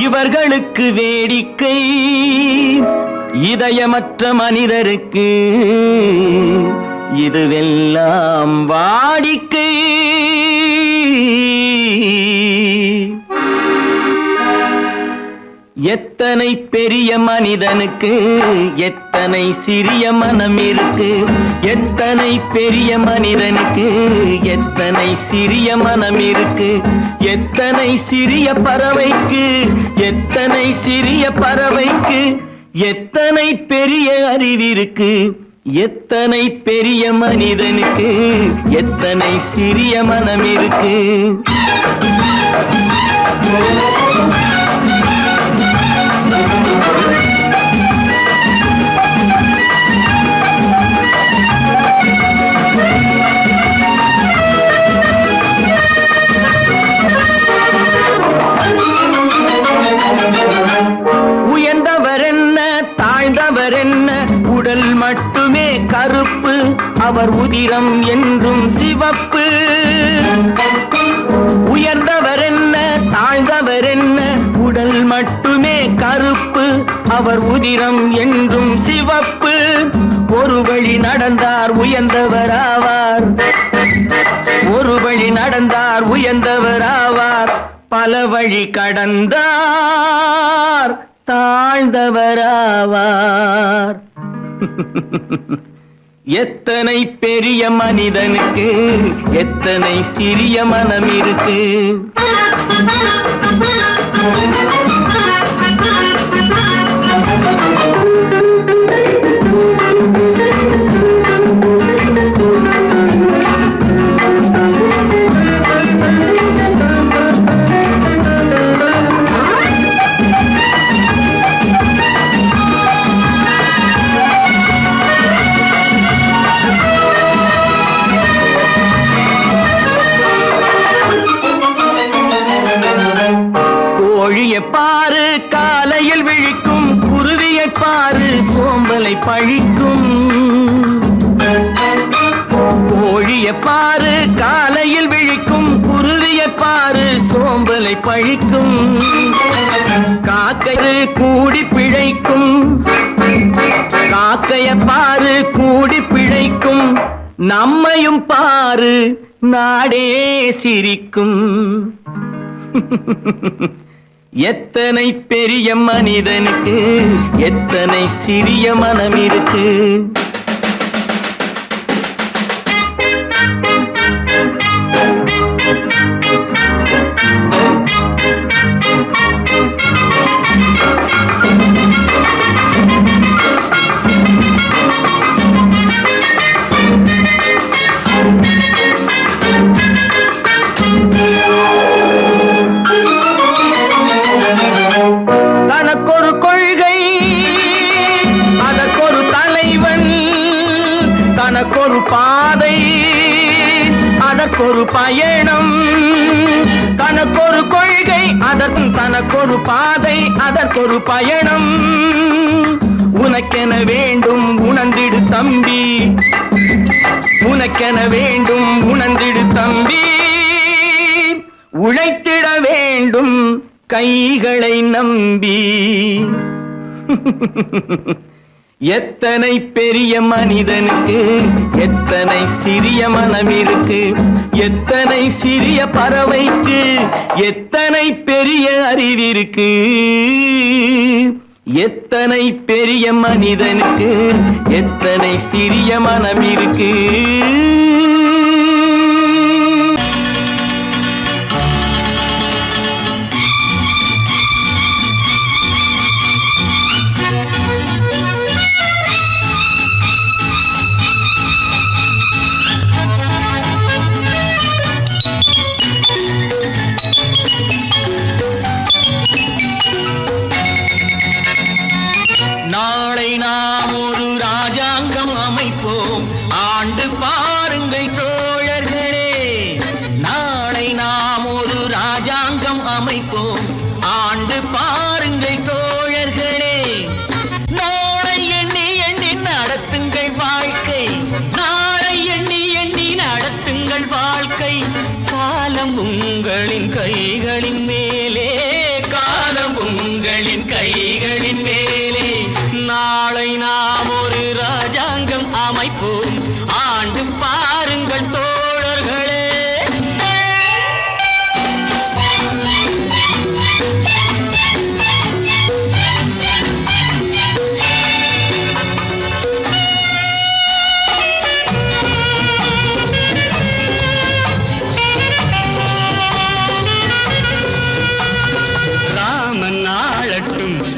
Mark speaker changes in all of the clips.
Speaker 1: இவர்களுக்கு வேடிக்கை, இதயமற்ற மனிதருக்கு இதுவெல்லாம் வாடிக்கை. எத்தனை பெரிய மனிதனுக்கு எத்தனை சிறிய மனம் இருக்கு, எத்தனை பெரிய மனிதனுக்கு எத்தனை சிறிய மனம் இருக்கு, எத்தனை சிறிய பறவைக்கு எத்தனை சிறிய பறவைக்கு எத்தனை பெரிய அறிவிருக்கு, எத்தனை பெரிய மனிதனுக்கு எத்தனை சிறிய மனம் இருக்கு. உயர்ந்தவர் என்ன தாழ்ந்தவர் என்ன, உடல் மட்டுமே கருப்பு, அவர் உதிரம் என்றும் சிவப்பு. உயர்ந்தவர் என்ன தாழ்ந்தவர் என்ன, உடல் மட்டுமே கருப்பு, அவர் உதிரம் என்றும் சிவப்பு. ஒரு வழி நடந்தார் உயர்ந்தவர் ஆவார், ஒரு வழி நடந்தார் உயர்ந்தவர் ஆவார், பல வழி கடந்தார் தாழ்ந்தவராவார். எத்தனை பெரிய மனிதனுக்கு எத்தனை சிறிய மனம் இருக்கு. கோழியை பாரு காலையில் விழிக்கும், குருவியை பாரு சோம்பலை பழிக்கும். கோழியை பாரு காலையில் விழிக்கும், குருவியை பாரு சோம்பலை பழிக்கும். காக்கை கூடி பிழைக்கும், காக்கையை பாரு கூடி பிழைக்கும். நம்மையும் பாரு நாடே சிரிக்கும். எத்தனை பெரிய மனிதனுக்கு எத்தனை சிறிய மனம் இருக்கு. தனக்கொரு கொள்கை அதற்கொரு தலைவன், தனக்கொரு பாதை அதற்கொரு பயணம். தனக்கொரு கொள்கை தனக்கொரு பாதை அதற்கொரு பயணம். உனக்கென வேண்டும் உணர்ந்திடு தம்பி, உனக்கென வேண்டும் உணர்ந்திடு தம்பி. உழைத்திட வேண்டும் கைகளை நம்பி. எத்தனை பெரிய மனிதனுக்கு எத்தனை சிறிய மனம் இருக்கு, எத்தனை சிறிய பறவைக்கு எத்தனை பெரிய அறிவிருக்கு, எத்தனை பெரிய மனிதனுக்கு எத்தனை சிறிய மனம் இருக்கு. நாளை நாம் ஒரு ராஜாங்கம் அமைப்போம், ஆண்டு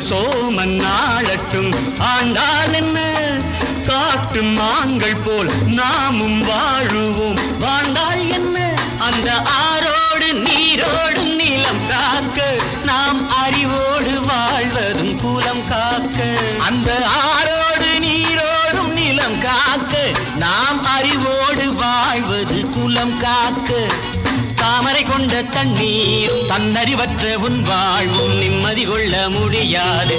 Speaker 2: சோமன் நாளட்டும் ஆண்டால் என்ன காட்டு மான்கள் போல் நாமும் வாழுவோம் வாழ்ந்தால் என்ன அந்த ஆரோடு நீரோடும் நிலம் காக்க நாம் அறிவோடு வாழ்வதும் குலம் காக்க அந்த ஆரோடு நீரோடும் நிலம் காக்க நாம் அறிவோடு வாழ்வது குலம் காக்க தாமரை கொண்ட தண்ணீர் தன்னறிவற்ற உன் வாழ்வும் நிம்மதி கொள்ள முடியாது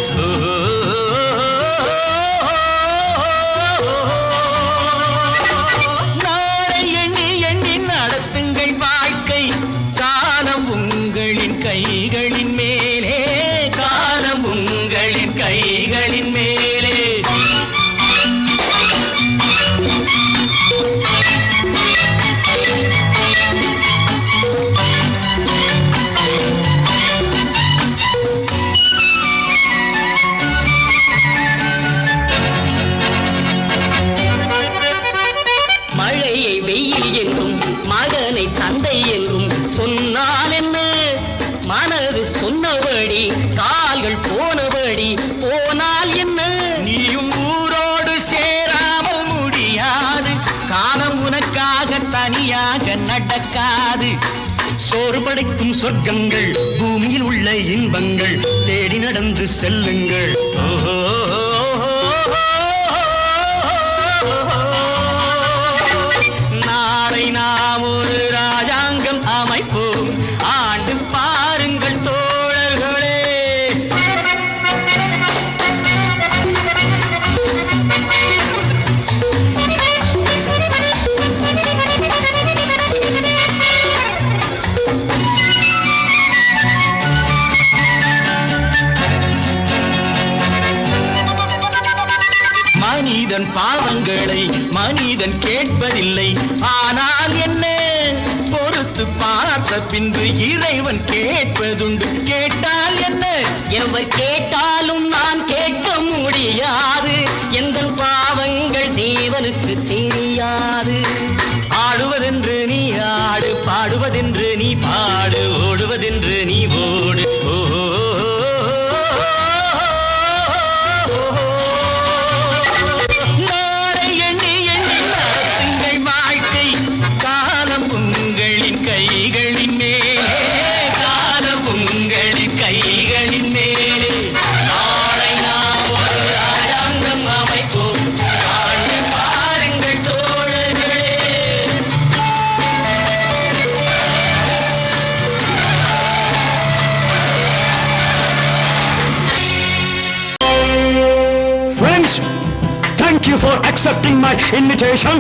Speaker 2: நாளை எண்ணி எண்ணி நடத்துங்கள் வாழ்க்கை காலம் உங்களின் கைகளின் மேலே காலம் உங்களின் கைகளின் மேலே தந்தை என்றும் சொன்னால் என்ன மனது சொன்னபடி கால்கள் போனபடி போனால் என்ன நீயும் ஊரோடு சேராமல் முடியாது காலம் உனக்காக தனியாக நடக்காது சோறு படைக்கும் சொர்க்கங்கள் பூமியில் உள்ள இன்பங்கள் தேடி நடந்து செல்லுங்கள் ஓஹோ நாளை நாம் ஒரு ராஜாங்கம் அமைப்போம் ஆண்டு பாருங்கள் தோழர்களே மனிதன் பாவங்களை மனிதன் கேட்பதில்லை ஆனால் என்ன பொறுத்து பார்த்த பின்பு இறைவன் கேட்பதுண்டு கேட்டால் என்ன எவர் கேட்டாலும் நான் கேட்க முடியாது எந்த பாவங்கள் தேவனுக்கு தெரியாது ஆடுவதென்று நீ ஆடு பாடுவதென்று நீ பாடு ஓடுவதென்று நீ ஓடு ஓஹோ
Speaker 3: for accepting my invitation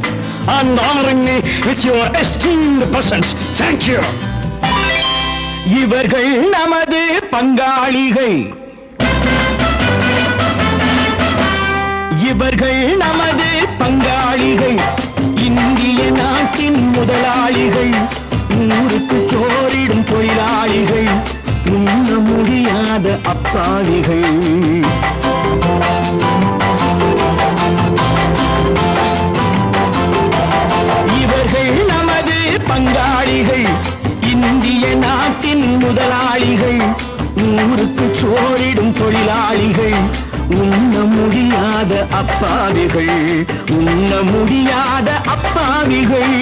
Speaker 3: and honoring me with your esteemed presence. Thank you.
Speaker 1: இவர்கள் நமது பங்காளிகள் இவர்கள் நமது பங்காளிகள் இந்திய நாட்டின் முதலாளிகள் ஊருக்கு சோறிடும் தொழிலாளிகள் உண்ண முடியாத அப்பாவிகள் இவர்கள் நமது பங்காளிகள் இந்திய நாட்டின் முதலாளிகள் ஊருக்கு சோறிடும் தொழிலாளிகள் உண்ண முடியாத அப்பாவிகள் உண்ண முடியாத அப்பாவிகள்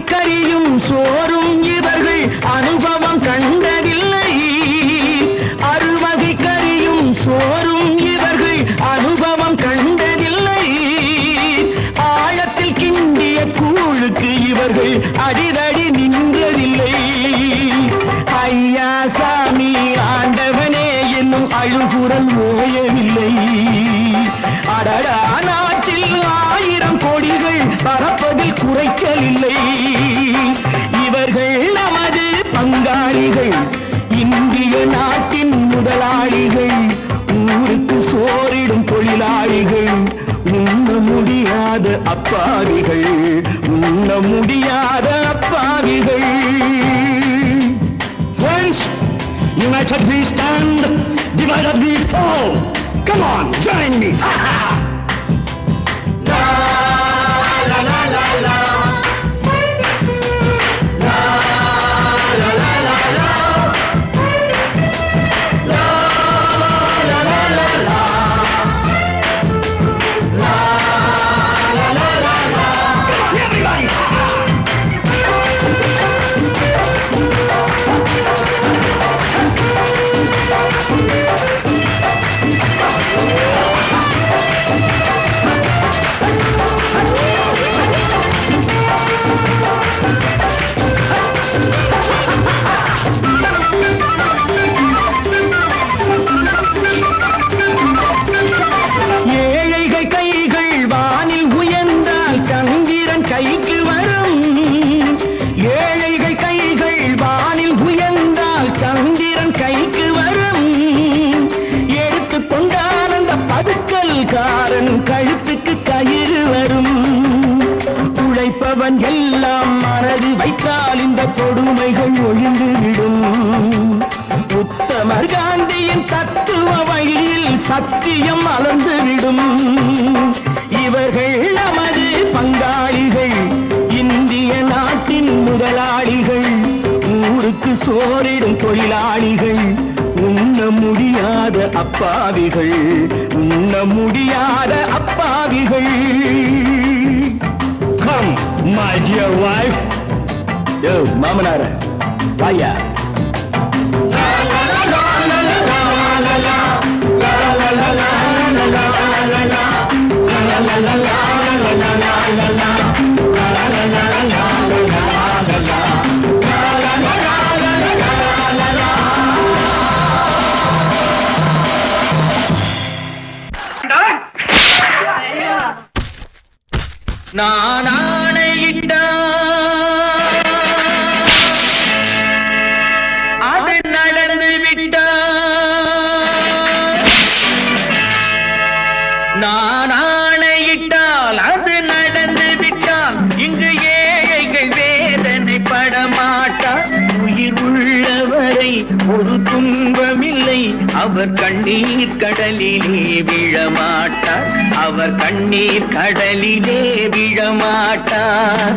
Speaker 1: கரியும் சோறும் இவர்கள் அனுபவம் கண்டதில்லை அறுவகை கரியும் சோறும் இவர்கள் அனுபவம் கண்டதில்லை ஆழத்தில் கிண்டிய கூழுக்கு இவர்கள் அடிதடி நின்றதில்லை ஐயா சாமி ஆண்டவனே என்னும் அழுகுரல் ஓயவில்லை அடடா நாட்டில் 1000 கோடிகள் பறப்பதில் குறைச்சலில்லை இவர்கள் நமது பங்காளிகள் இந்திய நாட்டின் முதலாளிகள் ஊருக்கு சோறிடும் தொழில் தொழிலாளிகள் உண்ண முடியாத அப்பாவிகள் உண்ண முடியாத அப்பாவிகள்.
Speaker 3: Friends, united we stand, divided we fall. Come on, join me.
Speaker 1: கழுத்துக்கு கயிறு வரும். உழைப்பவன் எல்லாம் மனது வைத்தால் இந்த கொடுமைகள் ஒழிந்துவிடும். உத்தமர் காந்தியின் தத்துவ வழியில் சத்தியம் மலர்ந்துவிடும். இவர்கள் நமது பங்காளிகள், இந்திய நாட்டின் முதலாளிகள், ஊருக்கு சோறிடும் தொழிலாளிகள், உண்ண முடியாத அப்பாவிகள் உண்ண முடியாத அப்பாவிகள்.
Speaker 3: Come, my dear wife.
Speaker 1: Yo, மாமனார வாயா.
Speaker 2: நான் ஆணையிட்டால் அது நடந்து விட்டால். நான் ஆணையிட்டால் அது நடந்து விட்டால் இங்கு ஏழைகள் வேதனை படமாட்டார். உயிர் உள்ளவரை ஒரு துன்பமில்லை, அவர் கண்ணீர் கடலிலே விழமாட்டார். அவர் கண்ணீர் கடலிலே விழமாட்டார்.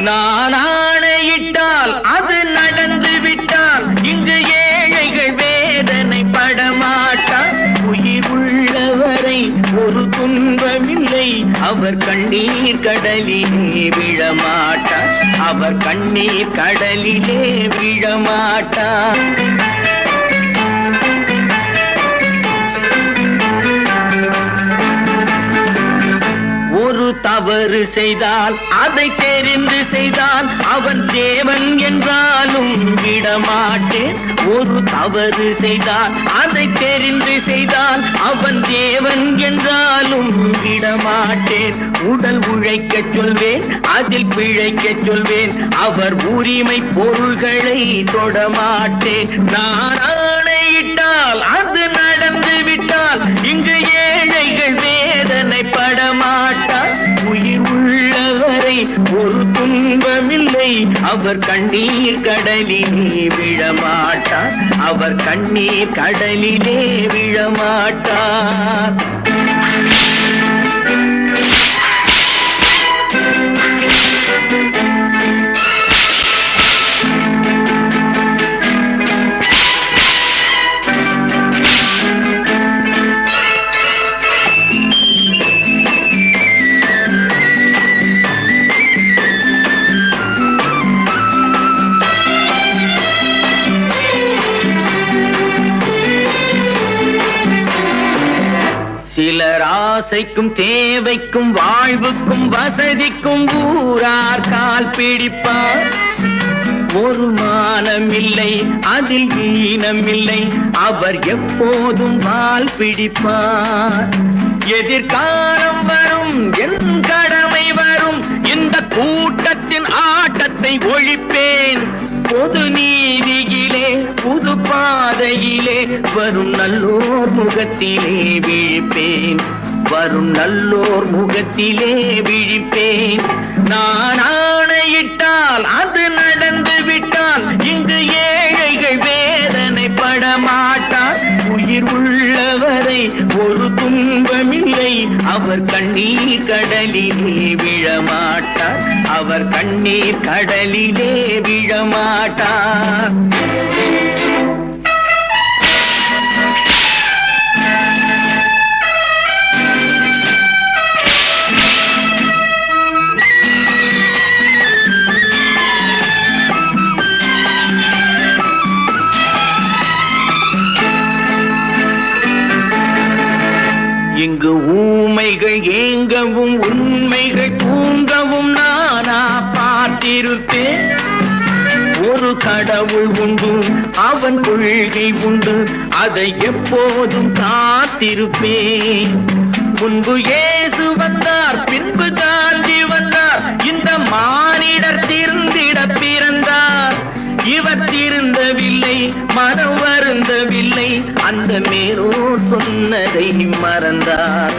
Speaker 2: நான் ஆணையிட்டால் அது நடந்து விட்டால் இங்கு ஏழைகள் வேதனை படமாட்டார். உயிர் உள்ளவரை ஒரு துன்பமில்லை, அவர் கண்ணீர் கடலிலே விழமாட்டார். அவர் கண்ணீர் கடலிலே விழமாட்டார். ஒரு தவறு செய்தால் அதை தெரிந்து செய்தால் அவன் தேவன் என்றாலும் விடமாட்டேன். ஒரு தவறு செய்தால் அதை தெரிந்து செய்தால் அவன் தேவன் என்றாலும் விடமாட்டேன். உடல் உழைக்க சொல்வேன், அதில் பிழைக்க சொல்வேன், அவர் உரிமை பொருள்களை தொடமாட்டேன். நான் ஆணையிட்டால் அது நடந்து விட்டால் இங்கு ஏழைகள் வேதனை படமாட்டார். உயிர் உள்ளவரை ஒரு துன்பமில்லை, அவர் கண்ணீர் கடலிலே விழமாட்டார். அவர் கண்ணீர் கடலிலே விழமாட்டார். சிலர் ஆசைக்கும் தேவைக்கும் வாழ்வுக்கும் வசதிக்கும் ஊரார் கால் பிடிப்பார். ஒரு மானமில்லை, அதில் ஈனமில்லை, அவர் எப்போதும் வால் பிடிப்பார். எதிர்காலம் வரும் என் கடமை வரும் இந்த கூட்டத்தின் ஆட்டத்தை ஒழிப்பேன். பொது நீதியிலே புது பாதையிலே வரும் நல்லோர் முகத்திலே விழிப்பேன். வரும் நல்லோர் முகத்திலே விழிப்பேன். நான் ஆணையிட்டால் அது நடந்து விட்டால் இங்கு ஏழைகள் வேதனைப்பட மாட்டார். உயிர் உள்ளவரை ஒரு துன்பமில்லை, அவர் கண்ணீர் கடலிலே விழமாட்டார். அவர் கண்ணீர் கடலிலே விழமாட்டார். இங்கு ஊமைகள் ஏங்கவும் உண்மைகள் தூங்கவும் நானா பார்த்திருப்பேன். ஒரு கடவுள் உண்டு, அவன் கொள்கை உண்டு, அதை எப்போதும் காத்திருப்பேன். முன்பு இயேசு வந்தார், பின்பு காந்தி வந்தார், இந்த மானிடர் திருந்திட பிறந்தார். இவர் திருந்தவில்லை, மனம் வருந்தவில்லை, அந்த மேலோர் சொன்னதை மறந்தார்.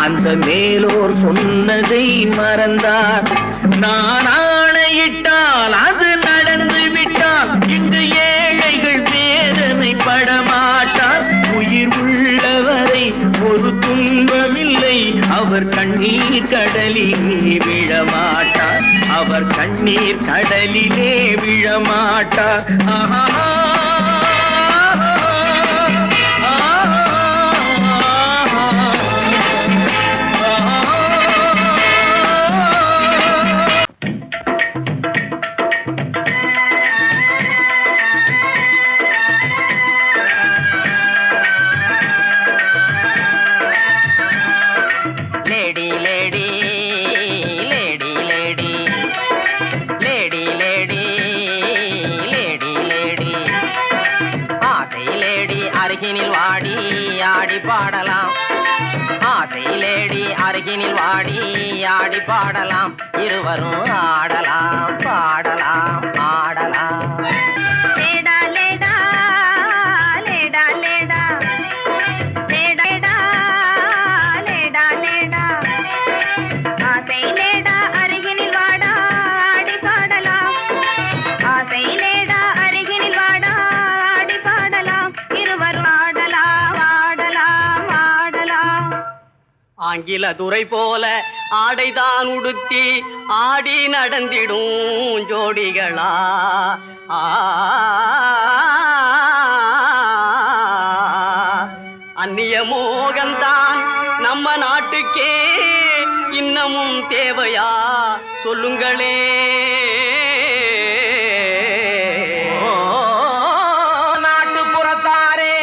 Speaker 2: அந்த மேலோர் சொன்னதை மறந்தார். நான் ஆணையிட்டால் அது நடந்து விட்டால் இங்கு ஏழைகள் வேதனைப்பட மாட்டார். உயிர் உள்ளவரை ஒரு துன்பமில்லை, அவர் கண்ணீர் கடலிலே விழமாட்டார். அவர் கண்ணீர் கடலிலே விழமாட்டார். ஆஹா.
Speaker 4: அருகினில் வாடி ஆடி பாடலாம், இருவரும் ஆடலாம் பாடலாம் ஆடலாம்.
Speaker 5: லேடா லேடா லேடா லேடா லேடா லேடா லேடா ஆசை லேடா அருகினில் வாடா ஆடி பாடலாம். ஆசை லேடா அருகினில் வாடா ஆடி பாடலாம், இருவரும் ஆடலாம் ஆடலாம் ஆடலாம்.
Speaker 4: ஆங்கில துறை போல ஆடைதான் உடுத்தி ஆடி நடந்திடும் ஜோடிகளா. அந்நிய மோகம்தான் நம்ம நாட்டுக்கே இன்னமும் தேவையா சொல்லுங்களே. நாட்டுப்புறத்தாரே,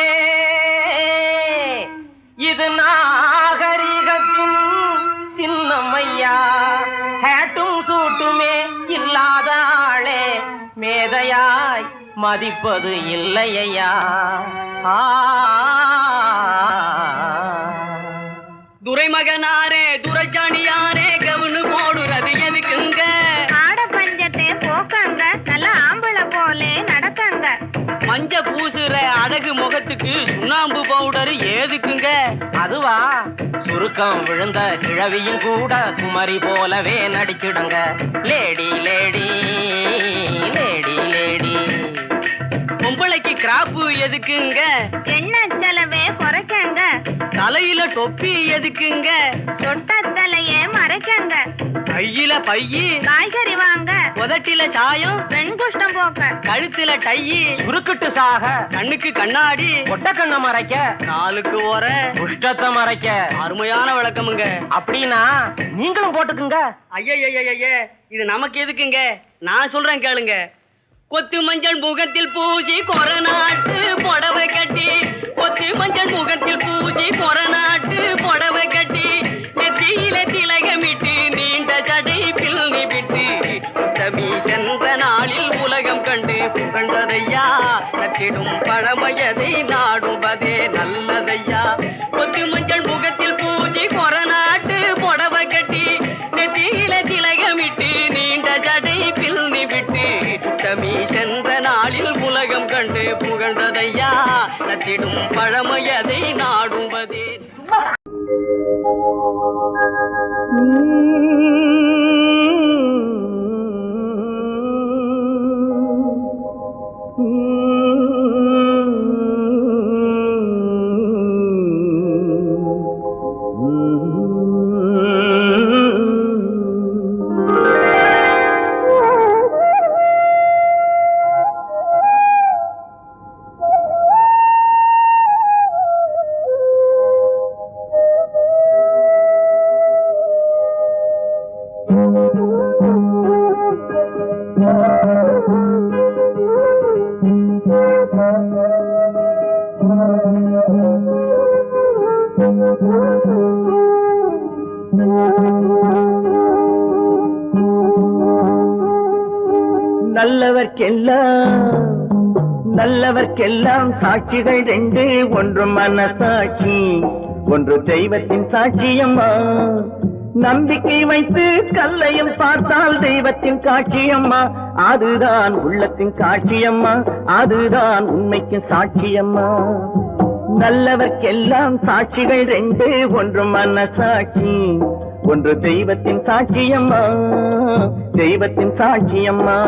Speaker 4: இது நாகரிகத்தின் சின்னம்மையா. ஹேட்டும் சூட்டுமே இல்லாத ஆளே மேதையாய் மதிப்பது இல்லையா. துரைமகனாரே துரைச்சாணியாரே கவுனு போடுறது எதுக்குங்க?
Speaker 5: ஆட பஞ்சத்தை போக்கங்க, நல்ல ஆம்பளை போலே நடக்கங்க.
Speaker 4: மஞ்ச பூசுற அழகு முகத்துக்கு சுண்ணாம்பு பவுடர் ஏதுக்குங்க? அதுவா, சுருக்கம் விழுந்த கிழவியும் கூட குமரி போலவே நடிச்சிடுங்க. Lady lady lady lady. பொம்பளைக்கு கிராப்பு எதுக்குங்க?
Speaker 5: எண்ணெய் செலவே குறைக்கங்க.
Speaker 4: தலையில தொப்பி எதுக்குங்க?
Speaker 5: சொட்ட தலையே மறைக்கங்க.
Speaker 4: கையில பையி
Speaker 5: காய்கறி வாங்க.
Speaker 4: உதட்டில சாயம்
Speaker 5: வெண்குஷ்டம் போக்க.
Speaker 4: கழுத்துல டையி சுருக்கிட்டு சாக. கண்ணுக்கு கண்ணாடி ஒட்ட கண்ண மறைக்க. காலுக்கு ஓர குஷ்டத்தை மறைக்க. அருமையான விளக்கமுங்க. அப்படின்னா நீங்களும் போட்டுக்குங்க. ஐய இது நமக்கு எதுக்குங்க? நான் சொல்றேன் கேளுங்க. கொத்து மஞ்சள் முகத்தில் பூஜி கொரநாட்டு புடவை கட்டி. கொத்து மஞ்சள் முகத்தில் பூஜி கொரநாட்டு புடவை கட்டி. நெத்தியில திலகமிட்டு நீண்ட ஜடை பிள்ளி விட்டு தவி சென்ற நாளில் உலகம் கண்டு புகழ்ந்ததையா. நற்றிடும் பழமையதை நாடுவதே நல்லதையா. கொத்து மஞ்சள் முகத்தில் பூஜி கொரநாட்டு புடவை கட்டி. நெத்தியில புகழ்ந்ததையா நச்சிடும் பழமையதை நாடுவதே
Speaker 2: நல்லவர்க்கெல்லாம் சாட்சிகள் ரெண்டு, ஒன்று மனசாட்சி, ஒன்று தெய்வத்தின் சாட்சியம்மா. நம்பிக்கை வைத்து கல்லையும் பார்த்தால் தெய்வத்தின் காட்சியம்மா, அதுதான் உள்ளத்தின் காட்சியம்மா, அதுதான் உண்மைக்கு சாட்சியம்மா. நல்லவர்க்கெல்லாம் சாட்சிகள் ரெண்டு, ஒன்று மனசாட்சி, ஒன்று தெய்வத்தின் சாட்சியம்மா, தெய்வத்தின் சாட்சியம்மா.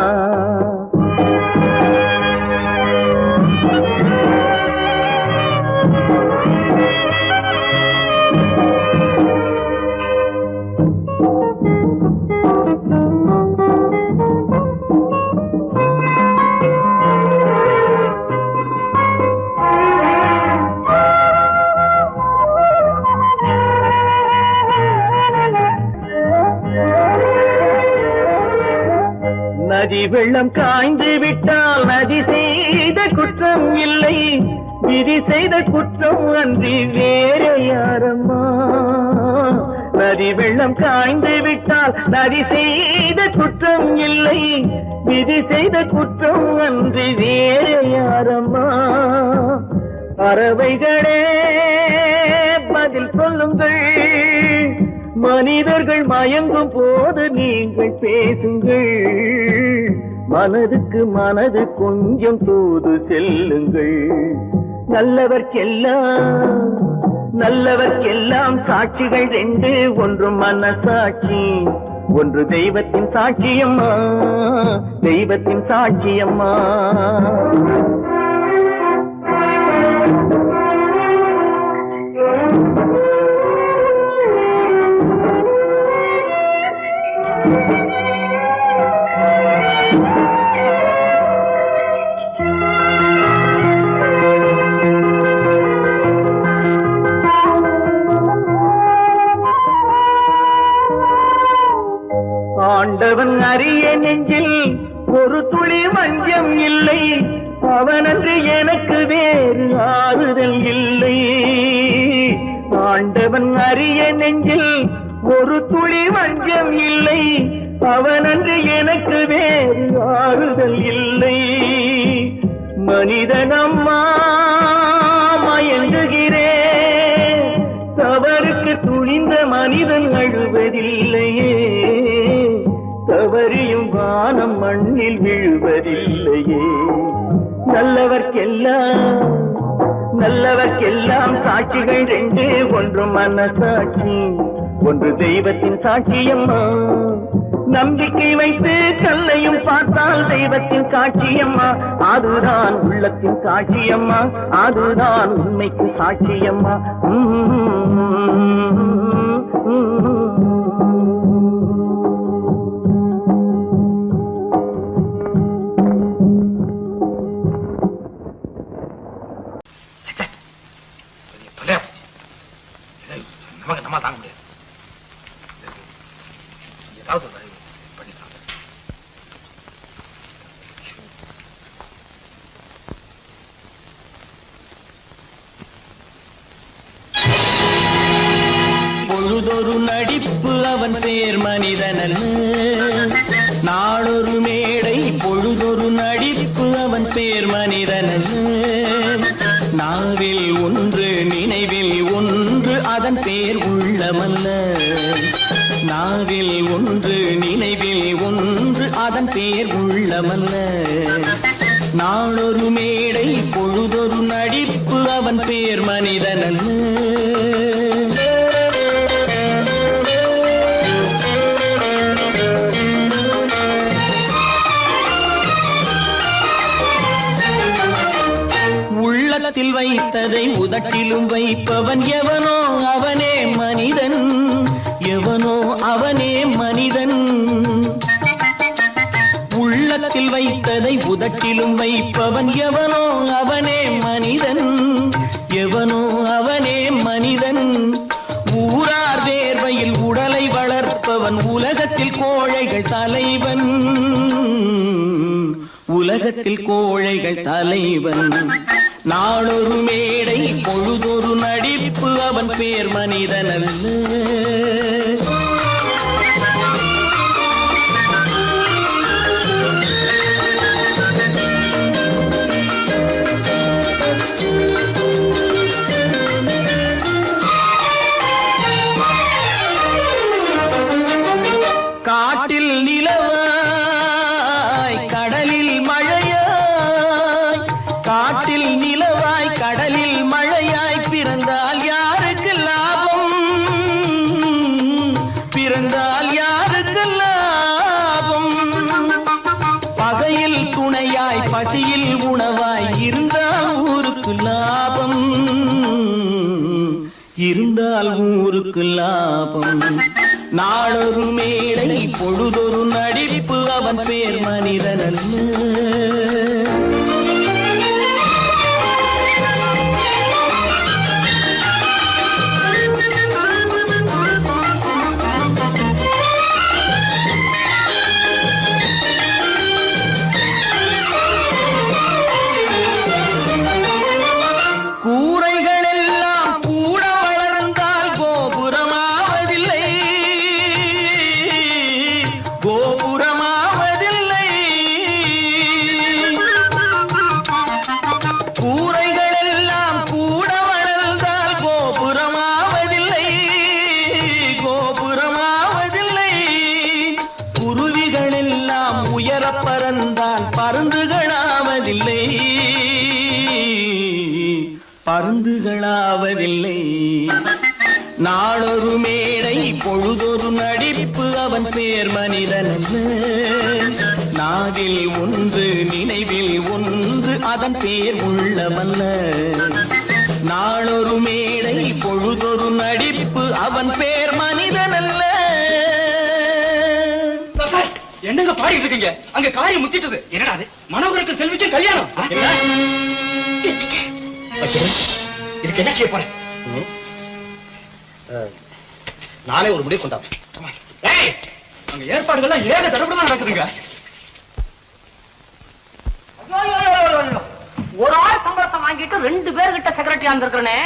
Speaker 2: நதி வெள்ளம் காய்ந்து விட்டால் நதி செய்த குற்றம் இல்லை, விதி செய்த குற்றம் அன்றி வேற யாரம்மா. நதி வெள்ளம் காய்ந்து விட்டால் நதி செய்த குற்றம் இல்லை, விதி செய்த குற்றம் அன்றி வேற யாரம்மா. பறவைகளே பதில் சொல்லுங்கள், மனிதர்கள் மயங்கும் போது நீங்கள் பேசுங்கள், மனதுக்கு மனது கொஞ்சம் தூது செல்லுங்கள். நல்லவர்க்கெல்லாம் சாட்சிகள் ரெண்டு, ஒன்று மனசாட்சி, ஒன்று தெய்வத்தின் சாட்சியம்மா, தெய்வத்தின் சாட்சியம்மா. ஆண்டவன் அறிய நெஞ்சில் ஒரு துளி வஞ்சம் இல்லை, அவனன்று எனக்கு வேறு ஆறுதல் இல்லை. ஆண்டவன் அறிய நெஞ்சில் ஒரு துளி வஞ்சம் இல்லை, அவனன்று எனக்கு வேறு ஆறுதல் இல்லை. மனிதனம்மா மயங்குகிறேன், தவறுக்கு துணிந்த மனிதன் அழுவதில்லையே, தவறியும் வானம் மண்ணில் விழுவதில்லையே. நல்லவர்க்கெல்லாம் சாட்சிகள் ரெண்டு, ஒன்று மனசாட்சி, ஒன்று தெய்வத்தின் சாட்சியம்மா. நம்பிக்கை வைத்து கல்லையும் பார்த்தால் தெய்வத்தின் காட்சியம்மா, அதுதான் உள்ளத்தின் காட்சியம்மா, அதுதான் உண்மைக்கு சாட்சியம்மா.
Speaker 3: நமக்கு நம்ம தாங்க முடியாது. ஏதாவது பண்ணிக்கலாம்.
Speaker 2: பொழுதொரு நடிப்பு அவன் பேர் மனிதனல்ல, நாளொரு மேடை பொழுதொரு நடிப்பு அவன் பேர் மனிதனல்ல. நாவில் ஒன்று நினைவில் ஒன்று அதன் பேர் உள்ளமல்ல, நாவில் ஒன்று நினைவில் ஒன்று அதன் பேர் உள்ளமல்ல. நாளொரு மேடை பொழுதொரு நடிப்பு அவன் பேர் மனிதன் அல்ல. உள்ளத்தில் வைத்ததை உதட்டிலும் வைப்பவன் எவனோ அவனே மனிதன், எவனோ அவனே மனிதன். உள்ளத்தில் வைத்ததை உதட்டிலும் வைப்பவன் எவனோ அவனே மனிதன், எவனோ அவனே மனிதன். ஊரார் வேர்வையில் உடலை வளர்ப்பவன் உலகத்தில் கோழைகள் தலைவன், உலகத்தில் கோழைகள் தலைவன். நாளொரு மேடை பொழுதொரு நடிப்பு அவன் பேர் மனிதன் அல்ல. காட்டில் நிலவாய் கடலில் மழையாய், காட்டில் நிலவாய் கடலில் மழையாய் பிறந்தால் யாருக்கு லாபம், பிறந்தால் யாருக்கு லாபம். பகையில் துணையாய் பசியில் உணவாய் இருந்தால் ஊருக்கு லாபம், இருந்தால் ஊருக்கு லாபம். நாளொரு மேடை பொழுதொரு நடிப்பு அவன் பேர் மனிதன் அல்ல. பறந்தால் பருந்துகளாவதில்லை, பருந்துகளாவதில்லை. நாளொரு மேடை பொழுதொரு நடிப்பு அவன் பேர் மனிதன் அல்ல. நாவில் ஒன்று நினைவில் ஒன்று அதன் பேர் உள்ளமல்ல. நாளொரு மேடை பொழுதொரு நடிப்பு அவன் பேர் மனிதன் அல்ல.
Speaker 3: என்னங்க பாடிட்டு இருக்கீங்க? அங்க காரியம் முத்திட்டது. என்னடா அது? மனோகருக்கு செல்விக்கு கல்யாணம். இதுக்கு என்ன செய்ய போறேன்? நானே ஒரு முடிவு கொண்டாங்க. அங்க ஏற்பாடுகள்லாம் ஏக தடபடமா நடக்குதுங்க.
Speaker 4: ஒரு ஆள் சம்பளத்தை வாங்கிட்டு 2 பேர்கிட்ட செக்ரட்டரியா இருந்திருக்கிறேனே.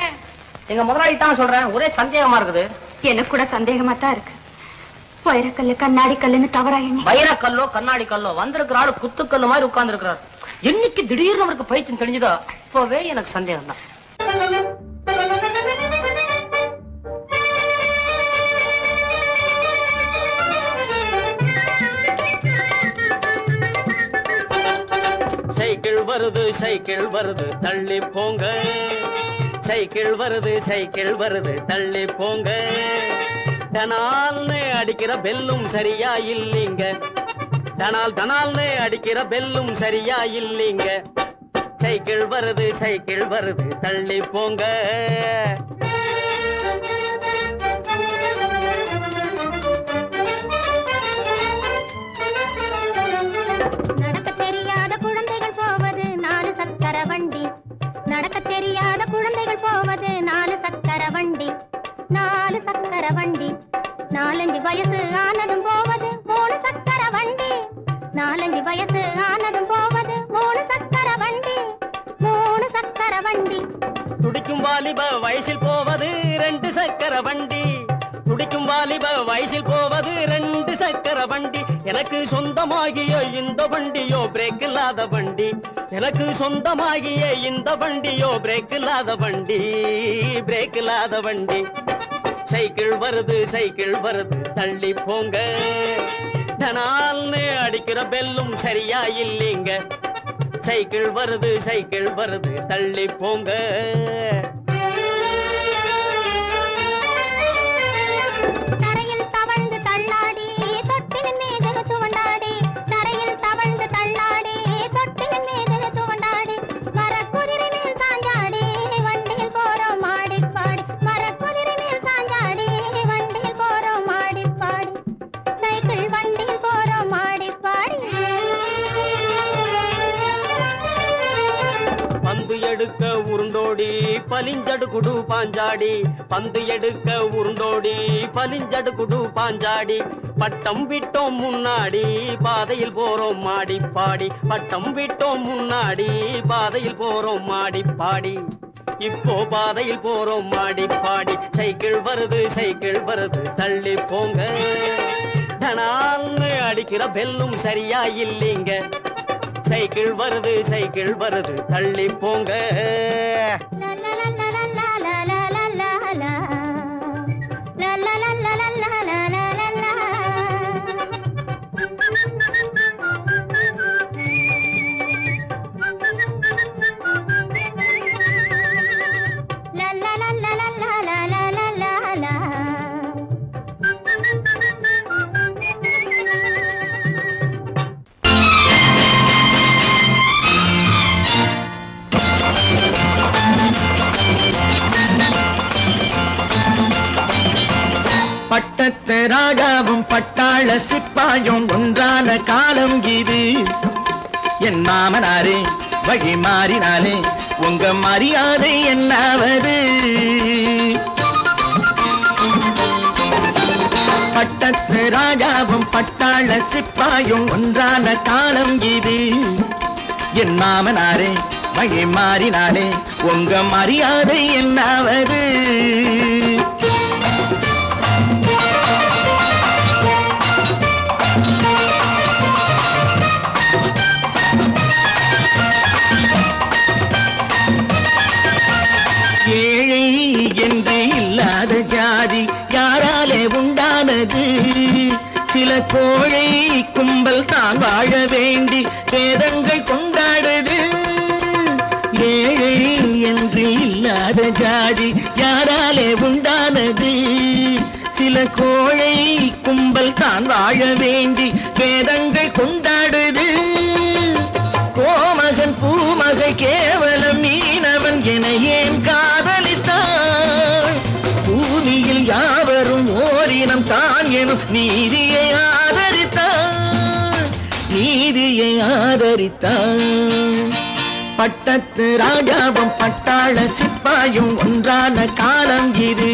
Speaker 4: எங்க முதலாளி தான் சொல்றேன், ஒரே சந்தேகமா இருக்குது.
Speaker 5: எனக்கு கூட சந்தேகமா தான் இருக்கு. வைரக்கல்லு கண்ணாடி கல்லுன்னு தவறா எண்ணி
Speaker 4: வைரக்கல்லோ கண்ணாடி கல்லோ வந்திருக்கிற ஆளு குத்துக்கல்லு மாதிரி உட்கார்ந்து இருக்கிறார். என்னைக்கு திடீர்னு அவருக்கு பைத்தியம் தெரிஞ்சதோ அப்பவே எனக்கு சந்தேகம் தான்.
Speaker 2: சைக்கிள் வருது சைக்கிள் வருது தள்ளி போங்க, சைக்கிள் வருது சைக்கிள் வருது தள்ளி போங்க. டனால்னு அடிக்கிற பெல்லும் சரியா இல்லீங்க, டனால் டனால்னு அடிக்கிற பெல்லும் சரியா இல்லீங்க. சைக்கிள் வருது சைக்கிள் வருது தள்ளி போங்க.
Speaker 5: நடக்க தெரியாத குழந்தைகள் போவது 4 சக்கர வண்டி, நடக்க தெரியாத குழந்தைகள் போவது 4 சக்கர வண்டி, 4 சக்கர வண்டி. 4-5 வயசு ஆனதும் போவது 3 சக்கர வண்டி, 4-5 வயசு ஆனதும் போவது 3 சக்கர வண்டி, 3 சக்கர வண்டி.
Speaker 2: துடிக்கும் வாலிப வயசில் போவது 2 சக்கர வண்டி, துடிக்கும் வாலிப வயசில் போவது 2 சக்கர வண்டி. எனக்கு சொந்தமாகிய இந்த வண்டியோ பிரேக் இல்லாத வண்டி, எனக்கு சொந்தமாகிய இந்த வண்டியோ பிரேக் இல்லாத வண்டி, பிரேக் இல்லாத வண்டி. சைக்கிள் வருது சைக்கிள் வருது தள்ளி போங்க, டனால்னு அடிக்கிற பெல்லும் சரியா இல்லீங்க. சைக்கிள் வருது தள்ளி போங்க.
Speaker 5: தரையில் தவழ்ந்து தள்ளாடி தொட்டிலின் மீது துவண்டாடி, தரையில் தவழ்ந்து தள்ளாடி தொட்டிலின் மீது துவண்டாடி, மரக்குதிரை மேல் சாஞ்சாடி வண்டியில் போறோம் ஆடிப்பாடி, மரக்குதிரை மேல் சாஞ்சாடி வண்டியில் போறோம் ஆடிப்பாடி, சைக்கிள் வண்டியில் போறோம் ஆடிப்பாடி.
Speaker 2: பந்து எடுக்க உருண்டோடி பலிஞ்சடு குடு பாஞ்சாடி, பந்து எடுக்க உருண்டோடி பலிஞ்சடு குடு பாஞ்சாடி, பட்டம் விட்டோம் முன்னாடி பாதையில் போறோம் மாடிப்பாடி, பட்டம் விட்டோம் முன்னாடி பாதையில் போறோம் மாடிப்பாடி, இப்போ பாதையில் போறோம் மாடிப்பாடி. சைக்கிள் வருது தள்ளி போங்க. தனால்னு அடிக்கிற பெல்லும் சரியா இல்லைங்க. சைக்கிள் வருது தள்ளி போங்க.
Speaker 1: பட்டத்து ராஜாவும் பட்டாள சிப்பாயும் ஒன்றான காலம் இது. என் மாமனாரே வழி மாறினாலே உங்க மரியாதை என்னாவது? பட்டத்து ராஜாவும் பட்டாள சிப்பாயும் ஒன்றான காலம் இது. என் மாமனாரே வழி மாறினாலே உங்க மரியாதை என்னாவது? ஏழை என்று இல்லாத ஜாதி யாராலே உண்டானது? சில கோழை கும்பல் தான் வாழ வேண்டி வேதங்கள் கொண்டாடுது. ஏழை என்று இல்லாத ஜாதி யாராலே உண்டானது? சில கோழை கும்பல் தான் வாழ வேண்டி வேதங்கள் கொண்டாடுது. கோமகன் பூமகை கேவலம் மீனவன் என ஏன் காதலித்தான்? பூமியில் யாவரும் ஓரினம் தான் எனும் நீதியை ஆதரித்தான். பட்டத்து ராஜாவும் பட்டாள சிப்பாயும் ஒன்றான காலம் இது.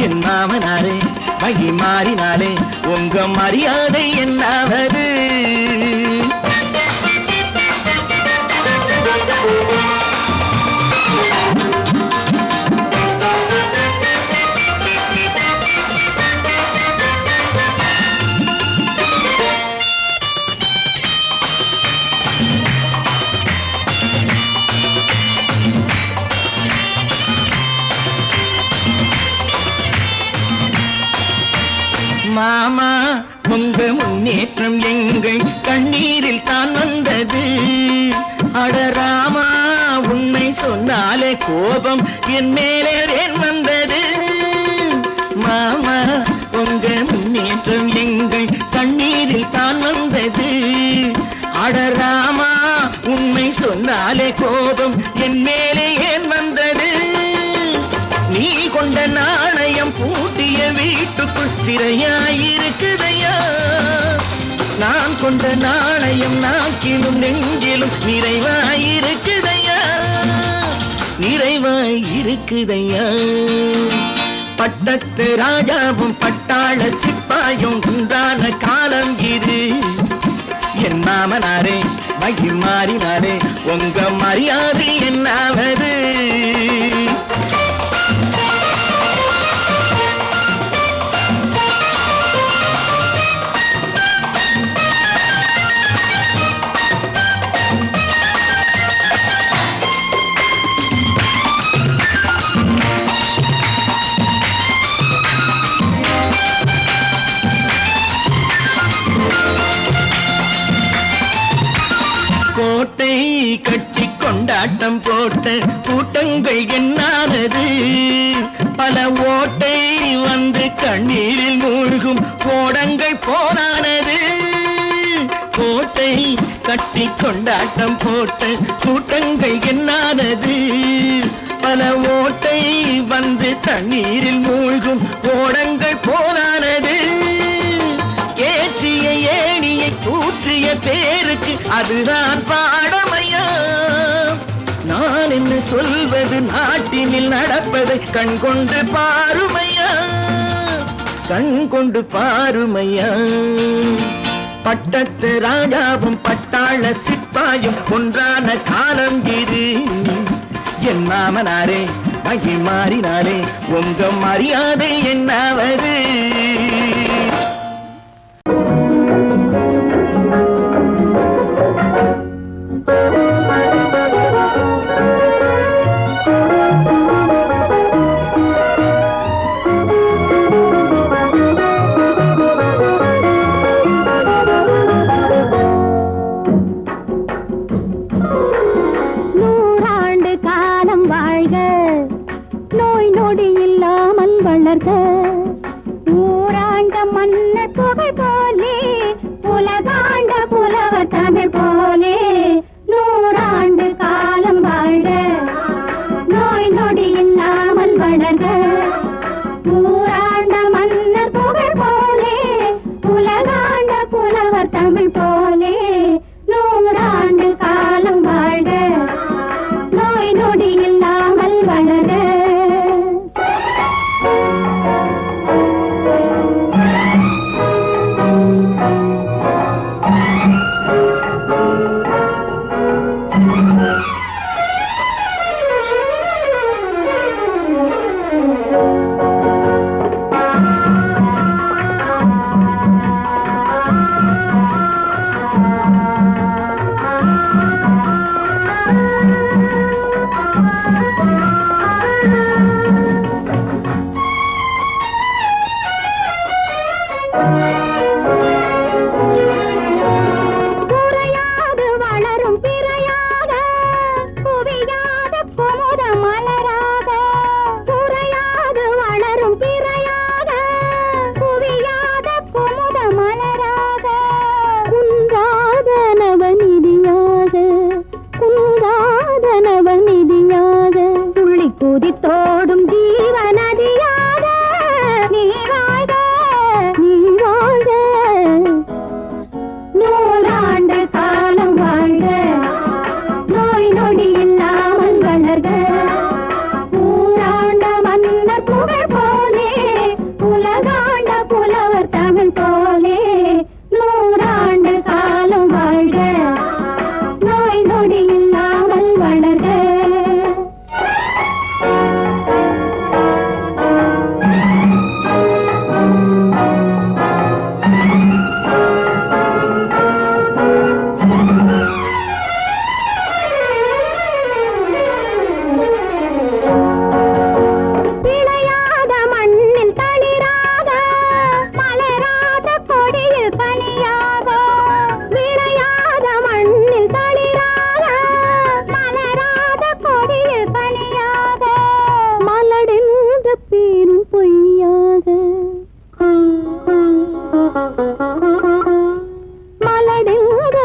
Speaker 1: என் மாமனாரே வழி மாறினாலே உங்க மரியாதை என்னாவது? மாமா உங்க முன்னேற்றம் எங்கள் கண்ணீரில் தான் வந்தது. அடராமா உண்மை சொன்னாலே கோபம் என் மேலே ஏன் வந்தது? மாமா உங்க முன்னேற்றம் எங்கள் கண்ணீரில் தான் வந்தது. அடராமா உண்மை சொன்னாலே கோபம் என் மேலே ஏன் வந்தது? நீ கொண்ட நாணயம் பூட்டிய வீட்டுக்குள் சிறையாயிருக்குதையா? நான் கொண்ட நாணயம் நாக்கிலும் நெஞ்சிலும் நிறைவாயிருக்குதையா? நிறைவாயிருக்குதையா? பட்டத்து ராஜாவும் பட்டாள சிப்பாயும் உண்டான காலம் இது. என் மாமனாரே வழி மாறினாரே உங்க மரியாதை என்னாவது? கோட்டை போட்ட கூட்டங்கள் என்னானது பல ஓட்டை வந்து கண்ணீரில் மூழ்கும் கோடங்கள் போனானது கோட்டை கட்டி கொண்டாட்டம் போட்ட கூட்டங்கள் என்னானது பல ஓட்டை வந்து தண்ணீரில் மூழ்கும் கோடங்கள் போனானது ஏற்றிய ஏணியை தூற்றிய பேருக்கு அதுதான் பாடமையா நான் என்ன சொல்வது நாட்டினில் நடப்பதை கண் கொண்டு பாருமையா கண் கொண்டு பாருமையா பட்டத்து ராஜாவும் பட்டாள சிப்பாயும் ஒன்றான காலம் இது என் மாமனாரே மகி மாறினாரே உங்க மரியாதை என்னாவது
Speaker 5: ஊராண்ட மன்னர் புகழ் போலே உலகாண்ட புலவர் தமிழ் போலே நூறாண்டு காலம் வாழ்க நோய் நொடி இல்லாமல் வளர்க ஊராண்ட மன்னர் புகழ் போலே உலகாண்ட புலவர் தமிழ் போலே நூறாண்டு காலம் வாழ்க நோய் நொடி இல்லாமல் வளர்க தோடும் ஜீவநதியாக நீ வாழ்க நீ வாழ்க நூறாண்டு காலம் வாழ்க நோய் நொடி இல்லாமல் வளர்க ஊராண்ட மன்னர் புகழ் போலே உலகாண்ட புலவர் தமிழ் போலே நூறாண்டு காலம் வாழ்க நோய் நொடி இல்லாமல் வளர்க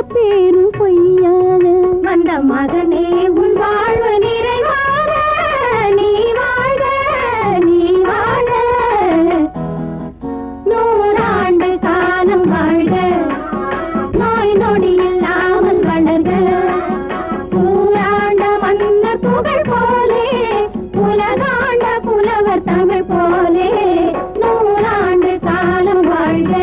Speaker 5: பேரும் பொய்யாக வந்த மகனே உன் வாழ்வு நிறைவாக நீ வாழ்க நீ வாழ்க நூறாண்டு காலம் வாழ்க நோய் நொடி இல்லாமல் வளர்க ஊராண்ட மன்னர் புகழ் போலே உலகாண்ட புலவர் தமிழ் போலே நூறாண்டு காலம் வாழ்க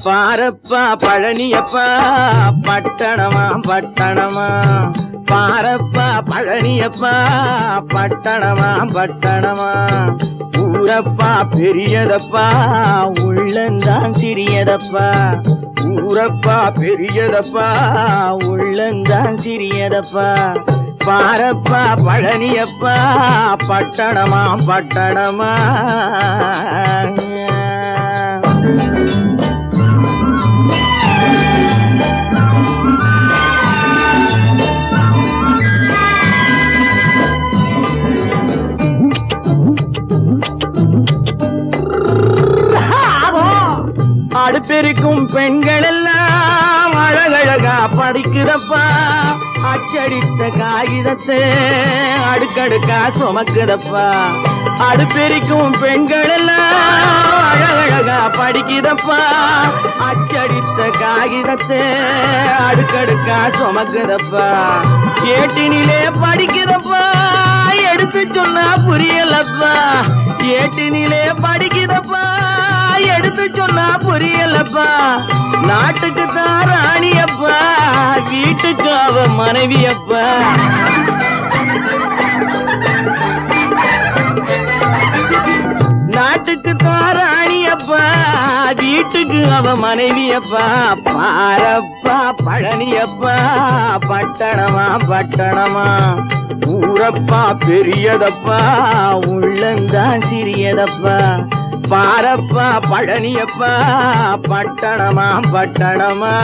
Speaker 2: பாரப்பா பழனியப்பா பட்டணமா பட்டணமா பாரப்பா பழனியப்பா பட்டணமா பட்டணமா ஊரப்பா பெரியதப்பா உள்ளந்தான் சிறியதப்பா ஊரப்பா பெரியதப்பா உள்ளந்தான் சிறியதப்பா பாரப்பா பழனியப்பா பட்டணமா பட்டணமா அடுப்பெருக்கும் பெண்கள் எல்லாம் அழகழகா படிக்கிறப்பா அச்சடித்த காகிதத்தை அடுக்கடுக்கா சுமக்குதப்பா அடுப்பெருக்கும் பெண்கள் எல்லாம் அழகழகா படிக்கிறப்பா அச்சடித்த காகிதத்தை அடுக்கடுக்கா சுமக்குதப்பா ஏட்டினிலே படிக்கிறப்பா எடுத்து சொன்னா புரியலப்பா ஏட்டினிலே படிக்கிறப்பா எடுத்து சொன்னா புரியலப்பா நாட்டுக்கு தான் ராணியப்பா வீட்டுக்கு அவ மனைவியப்பா நாட்டுக்கு தான் ராணியப்பா வீட்டுக்கு அவ மனைவியப்பா பாரப்பா பழனியப்பா பட்டணமா பட்டணமா ஊரப்பா பெரியதப்பா உள்ளந்தான் சிறியதப்பா பாரப்பா பழனியப்பா பட்டணமா பட்டணமா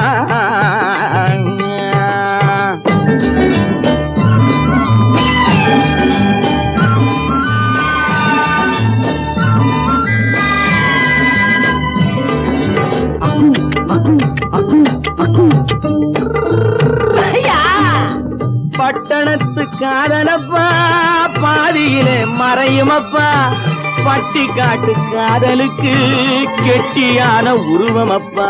Speaker 2: பட்டணத்து காதலப்பா பாதியிலே மறையுமப்பா பட்டி காட்டு காதலுக்கு கெட்டியான உருவமப்பா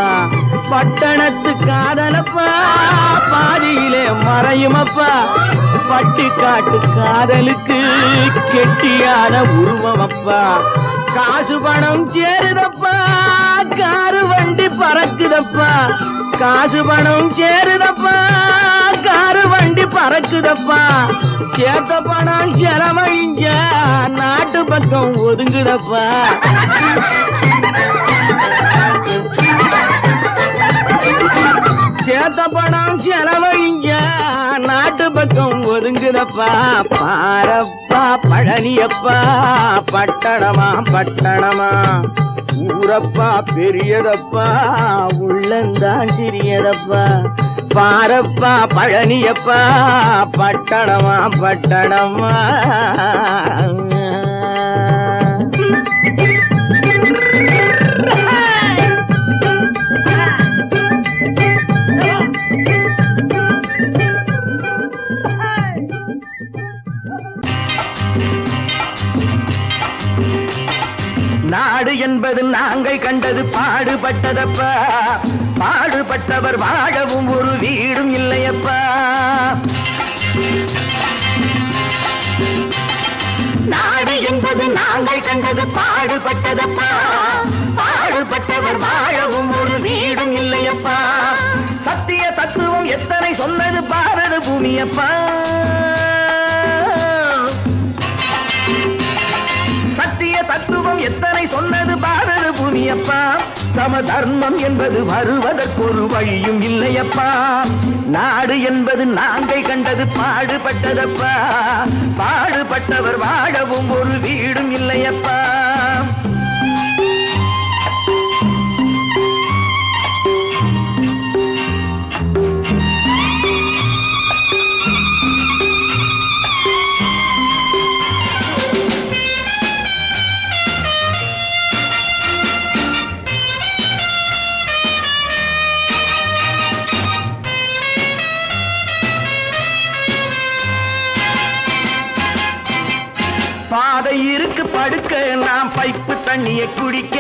Speaker 2: பட்டணத்து காதலப்பா பாதியிலே மறையுமப்பா பட்டி காட்டு காதலுக்கு கெட்டியான உருவமப்பா காசு பணம் சேருதப்பா காரு வண்டி பறக்குதப்பா காசு பணம் சேருதப்பா காரு வண்டி பறக்குதப்பா சேத்த பணம் செலவழிங்க நாட்டு பக்கம் ஒதுங்குதப்பா சேத்த பணம் செலவழிங்க நாட்டு பக்கம் ஒதுங்குதப்பா பாரப்பா பழனியப்பா பட்டணமா பட்டணமா ஊரப்பா பெரியதப்பா உள்ளந்தான் சிறியதப்பா பாரப்பா பழனியப்பா பட்டணமா பட்டணமா நாடு என்பது நாங்கள் கண்டது பாடுபட்டதப்பா பாடுபட்டவர் வாழவும் ஒரு வீடும் இல்லையப்பா நாடு என்பது நாங்கள் கண்டது பாடுபட்டதப்பா பாடுபட்டவர் வாழவும் ஒரு வீடும் இல்லையப்பா சத்திய தத்துவம் எத்தனை சொன்னது பாரத பூமியப்பா சத்திய தத்துவம் எத்தனை சொன்னது பாரத பூமியப்பா சம தர்மம் என்பது வருவதற்கு ஒரு வழியும் இல்லையப்பா நாடு என்பது நாங்கள் கண்டது பாடுபட்டதப்பா பாடுபட்டவர் வாழவும் ஒரு வீடும் இல்லையப்பா பாதை இருக்கு படுக்க நாம் பைப்பு தண்ணியை குடிக்க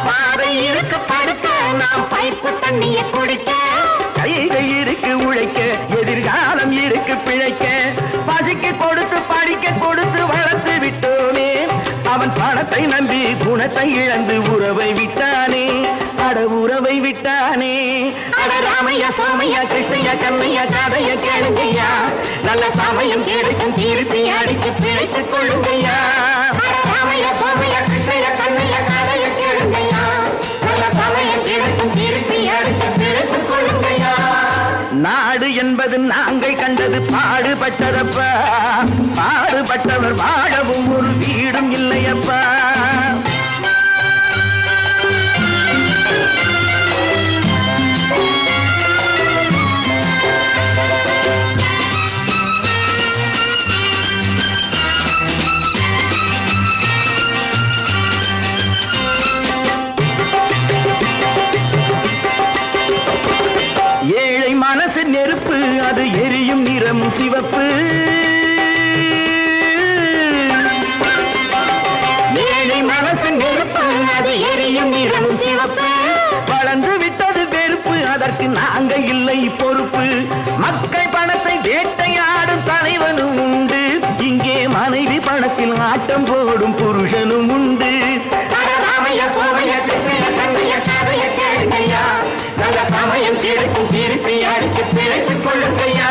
Speaker 2: பாதை இருக்கு படுக்க நாம் பைப்பு தண்ணியை குடிக்க கைகள் இருக்கு உழைக்க எதிர்காலம் இருக்கு பிழைக்க பசிக்கு கொடுத்து படிக்க கொடுத்து வளர்த்து விட்டோமே
Speaker 1: அவன் பணத்தை நம்பி குணத்தை இழந்து உறவை விட்டானே, அட உறவை விட்டானே. அட ராமையா சோமையா கிருஷ்ணய்யா கண்ணையா கதைய கேளுங்கய்யா, நல்ல சமயம் கிடைக்கும் திருப்பி அடித்து பிழைத்துக் கொள்ளுங்கய்யா. ராமையா சோமையா கிருஷ்ணய்யா கண்ணையா கதைய கேளுங்கய்யா, நல்ல சமயம் கிடைக்கும் திருப்பி அடித்து பிழைத்துக் கொள்ளுங்கய்யா. நாடு என்பது நாங்கள் கண்டது பாடுபட்டதப்பா, பாடுபட்டவர் வாழவும் ஒரு வீடும் இல்லையப்பா. ஏழை மனசு நெருப்பு, அது எரியும் நிறம் சிவப்பு. ஏழை மனசு நெருப்பு, அது எரியும் நிறம் சிவப்பு. வளர்ந்து விட்டது வெறுப்பு, அதற்கு நாங்க இல்லை பொறுப்பு. மக்கள் பணத்தை வேட்டையாடும் தலைவனும் உண்டு, இங்கே மனைவி பணத்தில் ஆட்டம் போடும் புருஷனும் உண்டு. ராமையா சோமையா கிருஷ்ணய்யா கண்ணையா கதைய கேளுங்கய்யா, நல்ல சமயம் கிடைக்கும் திருப்பி அடித்து பிழைத்துக் கொள்ளுங்கய்யா.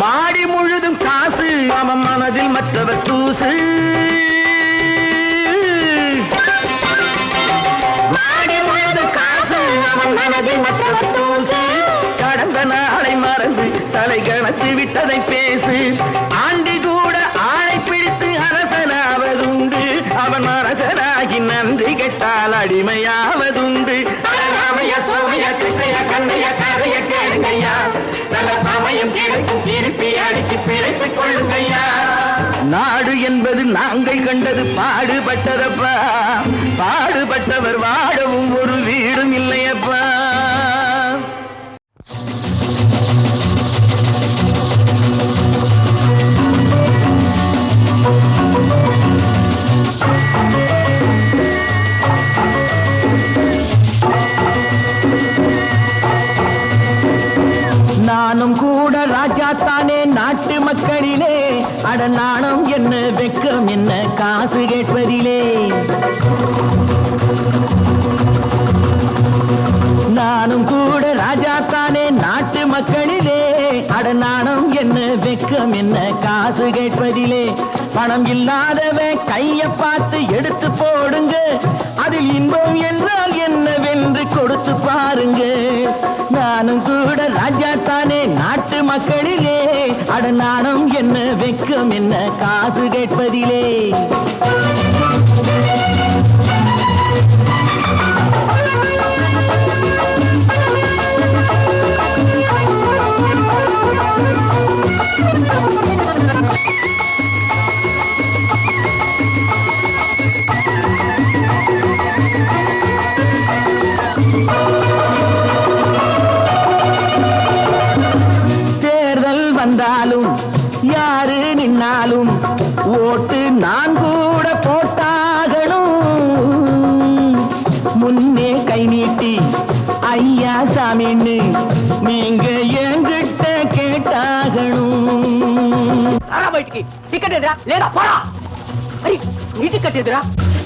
Speaker 1: மாடி முழுதும் காசு, அவன் மனதில் மற்றவர் தூசு. மாடி முழுதும் காசு, அவன் மனதில் மற்றவர் தூசு. கடந்த நாளை மறந்து தலை கணத்து விட்டதை பேசு. ஆண்டி கூட ஆளை பிடித்து அரசனாவதுண்டு, அவன் அரசனாகி நன்றி கெட்டால் அடிமையாவதுண்டு. ராமையா சோமையா கிருஷ்ணய்யா கண்ணையா கதைய கேளுங்கய்யா, நல்ல சமயம் கிடைக்கும் திருப்பி அடிச்சு பிழைத்துக் கொள்ளுங்கய்யா. நாடு என்பது நாங்கள் கண்டது பாடுபட்டதப்பா, பாடுபட்டவர் வாழவும் ஒரு வீடும் இல்லையப்பா. நானும் கூட ராஜா தானே நாட்டு மக்களிலே, அட நாணம் என்ன வெக்கம் என்ன காசு கேட்பதிலே. நானும் கூட ராஜா தானே நாட்டு மக்களிலே, அட நாணம் என்ன வெக்கம் என்ன காசு கேட்பதிலே. பணம் இல்லாதவன் கைய பார்த்து எடுத்து போடுங்க, அதில் இன்பம் என்றால் என்னவென்று கொடுத்து பாருங்க. நானும் கூட ராஜா தானே நாட்டு மக்களிலே, அட நாணம் என்ன வெக்கம் என்ன காசு கேட்பதிலே. வந்தாலும் யாரு நின்னாலும் ஓட்டு நான் கூட போட்டாகணும். முன்னே கை நீட்டி ஐயா சாமின்னு நீங்க என்கிட்ட கேட்டாகணும்.
Speaker 4: టికెట్ ఎదురా లేదా పోరా నీ టికెట్ ఎదురా.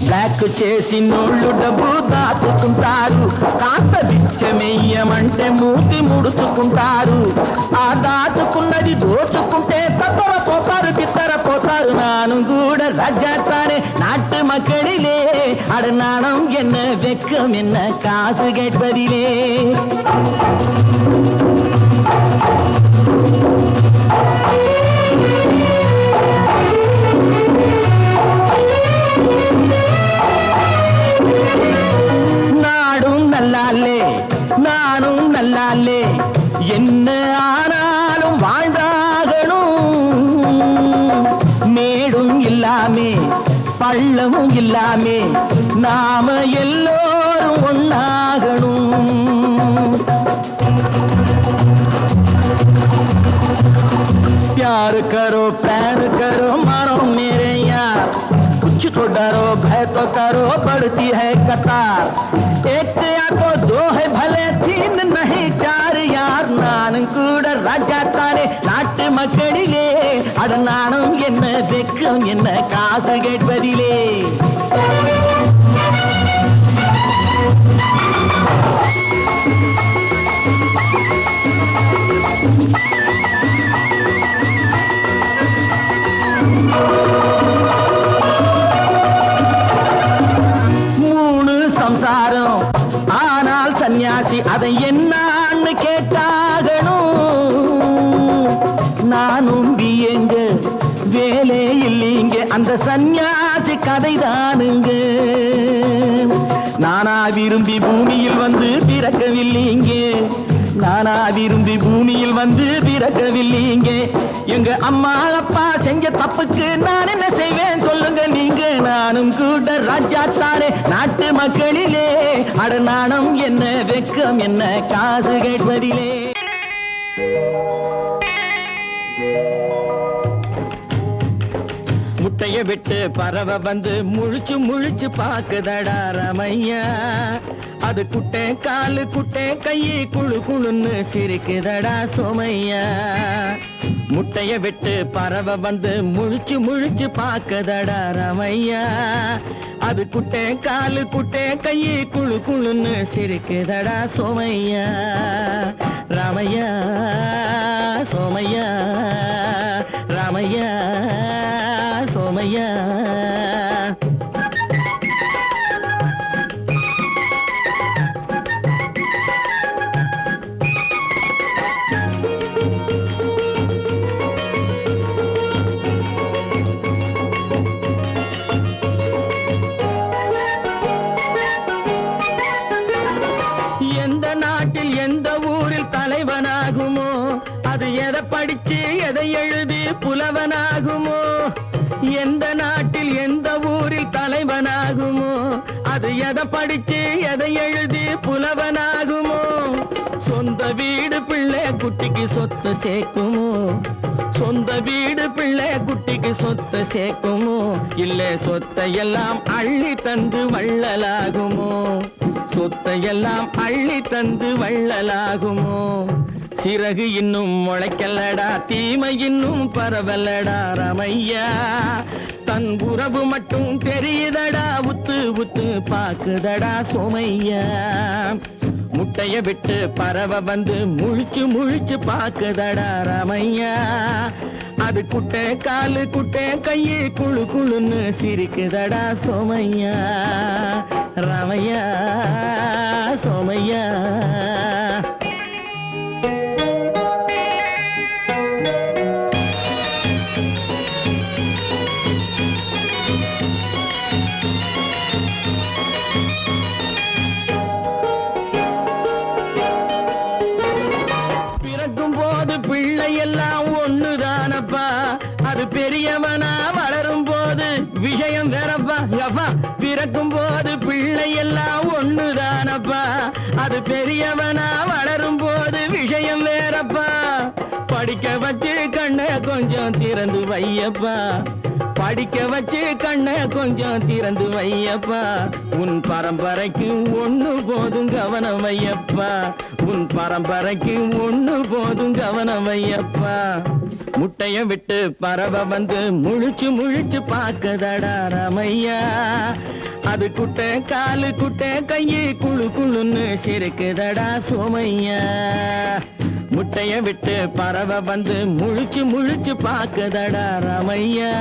Speaker 1: బ్లాక్ చేసి నోళ్ళు డబ్బు దాచుకుంటారు, కాస్త బిచ్చమెయ్యమంటే మూతి ముడుచుకుంటారు. ఆ దాచుకున్నది దోచుకుంటే తప్పర పోతారు బిత్తర పోతారు. నాను కూడా ராஜாத்தானே நாட்டு மக்களிலே, அட நாணம் என்ன வெக்கம் என்ன காசு கேட்பதிலே. நானும் நல்லாலே என்ன ஆனாலும் வாழ்ந்தாகணும். மேடும் இல்லாமே பள்ளமும் இல்லாமே நாம எல்லோரும் ஒன்னாகணும். प्यार करो मानो मेरे यार कुछ तो डरो भय तो करो बढ़ती है कतार एक या तो दो है भले तीन नहीं चार यार नानुम கூட ராஜா தானே நாட்டு மக்களிலே அட நானும் என்ன வெக்கம் என்ன காசு கேட்பதிலே சம்சாரம் ஆனால் சன்னியாசி அதை என்னான்னு கேட்டாகணும் நானும் எங்க வேலை இல்லைங்க அந்த சன்னியாசி கதைதானுங்க நானா விரும்பி பூமியில் வந்து பிறக்கவில்லைங்க நானா விரும்பி பூமியில் வந்து பிறக்கவில்லைங்க எங்க அம்மா அப்பா செஞ்ச தப்புக்கு நான் என்ன செய்வேன் சொல்லுங்க நீங்க நானும் கூட ராஜா தானே நாட்டு மக்களிலே அட நாணம் என்ன வெக்கம் என்ன காசு கேட்பதிலே முட்டைய விட்டு பறவை வந்து முழிச்சு முழிச்சு பாக்குதடா ரமையா அது குட்டை காலு குட்டை கையை குழு குழுன்னு சிரிக்குதடா சோமையா முட்டைய விட்டு பறவை வந்து முழிச்சு முழிச்சு பாக்குதடா ரமையா அது குட்டை காலு குட்டை கையை குழு குழுன்னு சிரிக்குதடா சோமையா ராமையா சோமையா ராமையா சோமையா எந்த நாட்டில் எந்த ஊரில் தலைவனாகுமோ அது எதை படிச்சு எதை எழுதி புலவனாகுமோ எந்த நாட்டில் எந்த ஊரில் தலைவனாகுமோ அது எதை படிச்சு எதை எழுதி புலவனாகுமோ சொந்த வீடு பிள்ளை குட்டிக்கு சொத்து சேர்க்குமோ சொந்த வீடு பிள்ளை குட்டிக்கு சொத்து சேர்க்குமோ இல்ல சொத்தை எல்லாம் அள்ளி தந்து வள்ளலாகுமோ சொத்தை எல்லாம் அள்ளி தந்து வள்ளலாகுமோ சிறகு இன்னும் முளைக்கல்லடா தீமை இன்னும் பரவலடா ரமையா தன் உறவு மட்டும் தெரியுதடா உத்து உத்து பாக்குதடா சோமையா முட்டைய விட்டு பறவை வந்து முழிச்சு முழிச்சு பாக்குதடா ரமையா அது குட்டை காலு குட்டை கையை குழு குழுன்னு சிரிக்குதடா சோமையா ரமையா சோமையா எல்லாம் ஒண்ணுதானப்பா அது பெரியவனா வளரும் போது விஷயம் வேறப்பா அப்பா பிறக்கும் போது பிள்ளை எல்லாம் ஒண்ணுதானப்பா அது பெரியவனா வளரும் போது விஷயம் வேறப்பா படிக்க வச்சு கண்ணை கொஞ்சம் திறந்து வையப்பா படிக்க வச்சு கண்ணை கொஞ்சம் திறந்து வையப்பா உன் பரம்பரைக்கு ஒண்ணு போதும் கவனம் வையப்பா உன் பரம்பரைக்கு ஒண்ணு போதும் கவனம் வையப்பா முட்டைய விட்டு பறவை வந்து முழிச்சு முழிச்சு பாக்குதடா ரமையா அது குட்டை காலு குட்டை கையை குழு குழுன்னு சிரிக்குதடா சோமையா முட்டைய விட்டு பறவை வந்து முழிச்சு முழிச்சு பாக்குதடா ரமையா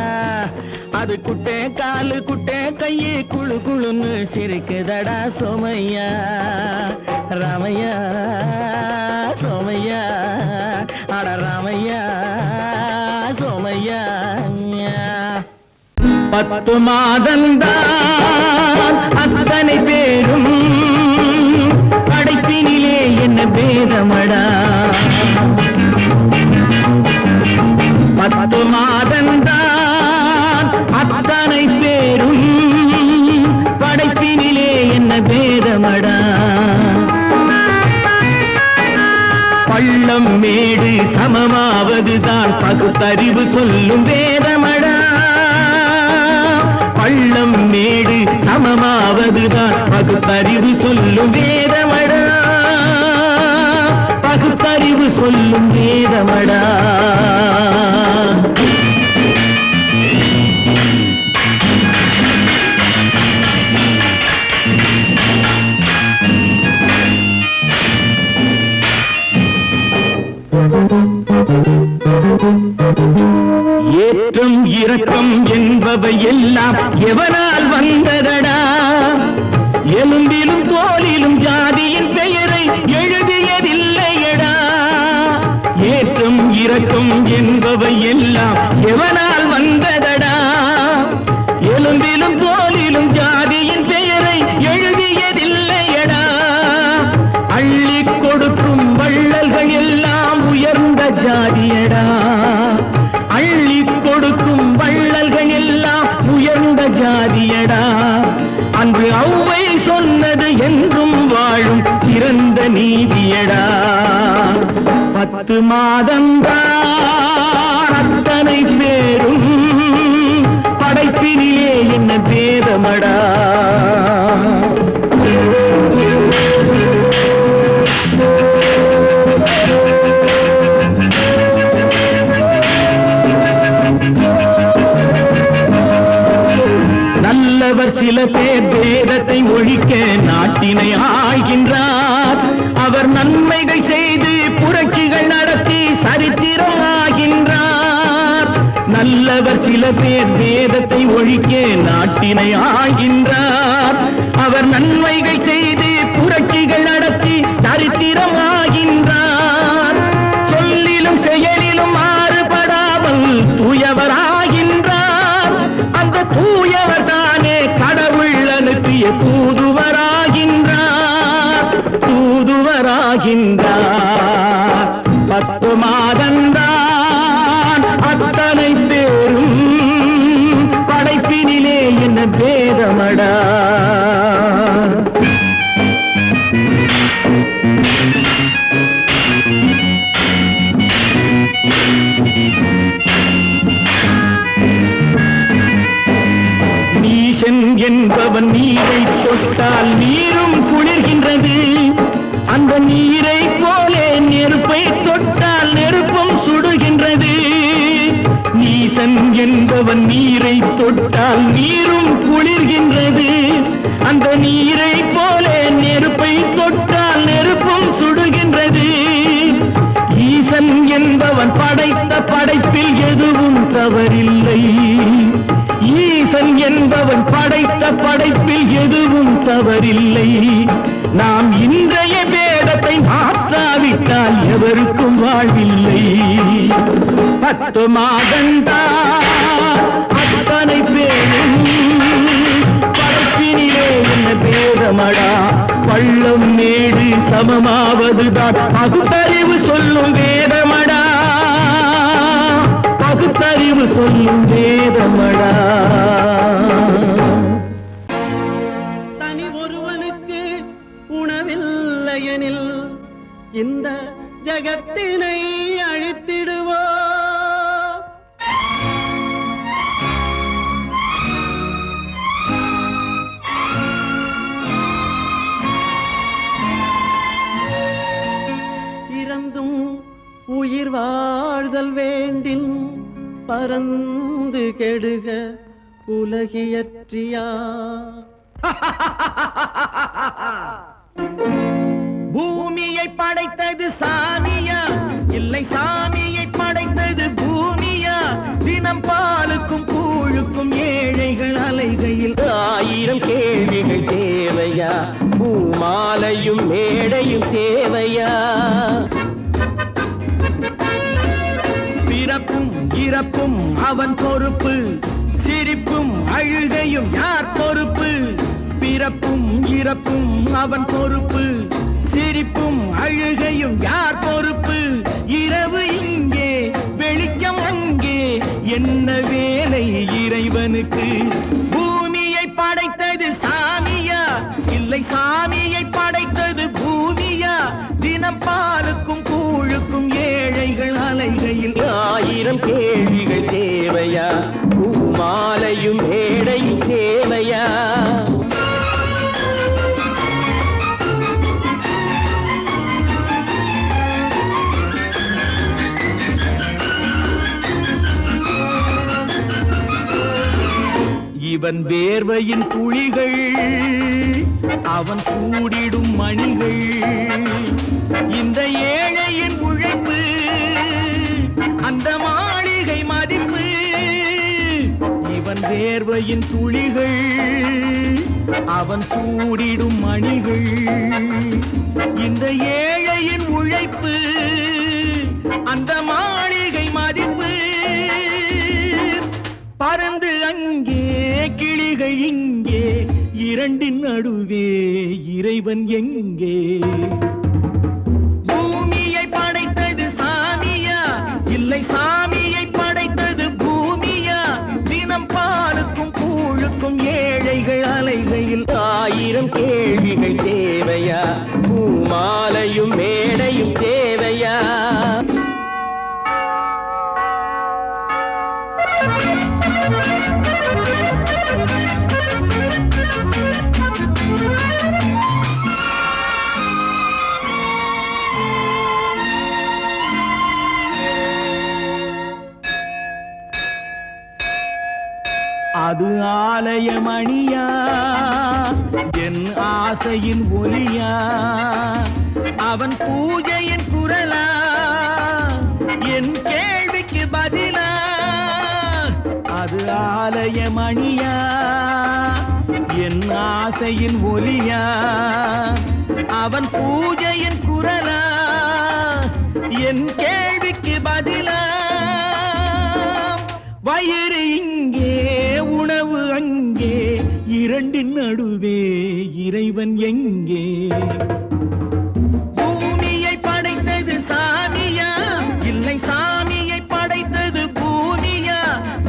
Speaker 1: அது குட்டை காலு குட்டை கையை குழு குழுன்னு சிரிக்குதடா சோமையா ராமையா சோமையா அட ராமையா சோமையா 10 மாதந்தான் அத்தனை பேரும் படைப்பினிலே என்ன பேதமடா 10 மாதந்தான் அத்தனை பேரும் படைப்பினிலே என்ன பேதமடா பள்ளி பள்ளம் மேடு சமமாவதுதான் பகுத்தறிவு சொல்லும் வேதமடா. பள்ளம் மேடு சமமாவதுதான் பகுத்தறிவு சொல்லும் வேதமடா. பகுத்தறிவு சொல்லும் வேதமடா. ஏற்றம் இரக்கம் என்பவை எல்லாம் எவனால் வந்ததடா. எலும்பிலும் தோலிலும் ஜாதியின் பெயரை எழுதியதில்லையடா. ஏற்றம் இரக்கம் என்பவை எல்லாம் எவனால் வந்ததடா. எலும்பிலும் தோலிலும் ஜாதியின் பெயரை எழுதியதில்லையடா. அள்ளி கொடுக்கும் வள்ளல்கள் எல்லாம் உயர்ந்த ஜாதியடா. அள்ளி கொடுக்கும் வள்ளல்கள் எல்லாம் உயர்ந்த ஜாதியடா. அன்று ஔவை சொன்னது என்றும் வாழும் சிறந்த நீதியடா. 10 மாதம்தான் அத்தனை பேரும் படைப்பினிலே என்ன பேதமடா. நல்லவர் சில பேர் வேதத்தை ஒழிக்க நாட்டினை ஆள்கின்றார். அவர் நன்மைகள் செய்து புரட்சிகள் நடத்தி சரித்திரம் ஆகின்றார். நல்லவர் சில பேர் வேதத்தை ஒழிக்க நாட்டினை ஆள்கின்றார். அவர் நன்மைகள் செய்து புரட்சிகள் நடத்தி சரித்திரம் ஆகின்றார். சொல்லிலும் செயலிலும் மாறுபடாமல் தூயவராகின்றார். அந்த தூயவர் தானே கடவுள் அனுப்பிய தூதுவராகின்றார். தூதுவராகின்றார். 10 மாதம்தான் அத்தனை பேரும் படைப்பினிலே என்ன பேதமடா. நீசன் என்பவன் நீரை தொட்டால் நீரும் குளிர்கின்றது. அந்த நீரை போலே நெருப்பை தொட்டால் நெருப்பும் சுடுகின்றது. நீசன் என்பவன் நீரை தொட்டால் நீரும் குளிர்கின்றது. அந்த நீரை போலே நெருப்பை தொட்டால் நெருப்பும் சுடுகின்றது. ஈசன் என்பவன் படைத்த படைப்பில் எதுவும் தவறில்லை. ஈசன் என்பவன் படைத்த படைப்பில் எதுவும் தவறில்லை. நாம் இன்றைய வேதத்தை மாற்றாவிட்டால் எவருக்கும் வாழ்வில்லை. 10 மாதம்தான் அத்தனை பேரும் படைப்பினிலே என்ன பேதமடா. பள்ளம் மேடு சமமாவதுதான் பகுத்தறிவு சொல்லும் வேதமடா. பகுத்தறிவு சொல்லும் வேதமடா.
Speaker 2: தனி ஒருவனுக்கு உணவில்லையெனில் இந்த ஜகத்தினை அழித்திடுவோ. இறந்தும் உயிர் வாழ்தல் வேண்டின் பறந்து கெடுக உலகியற்றியா.
Speaker 1: பூமியை படைத்தது சாமியா இல்லை சாமியை படைத்தது பூமியா. தினம் பாலுக்கும் கூழுக்கும் ஏழைகள் அலைகையில் 1000 கேள்விகள் தேவையா. பூமாலையும் மேடையும் தேவையா. பிறப்பும் இறப்பும் அவன் பொறுப்பு. சிரிப்பும் அழுகையும் யார் பொறுப்பு. பிறப்பும் இறப்பும் அவன் பொறுப்பு. சிரிப்பும் அழுகையும் யார் பொறுப்பு. இரவு இங்கே வெளிச்சம் அங்கே என்ன வேலை இறைவனுக்கு. பூமியை படைத்தது சாமியா இல்லை சாமியை படைத்தது பூமியா. தினம் பாலுக்கும் கூழுக்கும் ஆயிரம் கேள்விகள் தேவையா பூமாலையும் மேடையும் தேவையா இவன் வேர்வையின் துளிகள் அவன் சூடிடும் மணிகள் இந்த ஏழையின் உழைப்பு அந்த மாளிகை மதிப்பு இவன் வேர்வையின் துளிகள் அவன் சூடிடும் மணிகள் இந்த ஏழையின் உழைப்பு அந்த மாளிகை மதிப்பு பறந்து அங்கே கிளிகள் இங்கே இரண்டின் நடுவே இறைவன் எங்கே பூமியை படைத்தது சாமியா இல்லை சாமியை படைத்தது பூமியா தினம் பாலுக்கும் கூழுக்கும் ஏழைகள் அலைகையில் ஆயிரம் கேள்விகள் தேவையா பூமாலையும் மேடையும் தேவையா அது ஆலயமணியா என் ஆசையின் ஒலியா அவன் பூஜையின் குரலா என் கேள்விக்கு பதிலா அது ஆலயமணியா என் ஆசையின் ஒலியா அவன் பூஜையின் குரலா என் கேள்விக்கு பதிலா வயிறு இங்கே உணவு அங்கே இரண்டின் நடுவே இறைவன் எங்கே பூமியை படைத்தது சாமியா இல்லை சாமியை படைத்தது பூமியா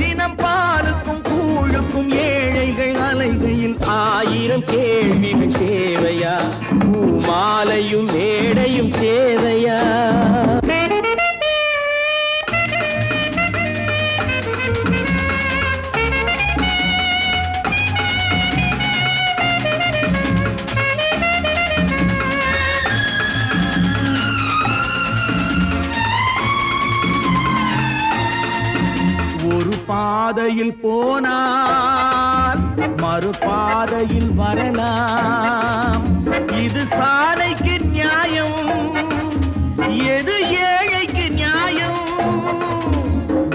Speaker 1: தினம் பாலுக்கும் கூழுக்கும் ஏழைகள் அலைகையில் ஆயிரம் கேள்விகள் தேவையா பூமாலையும் மேடையும் தேவையா பாதையில் போனால் மறுபாதையில் வரலாம் இது சாலைக்கு நியாயம் எது ஏழைக்கு நியாயம்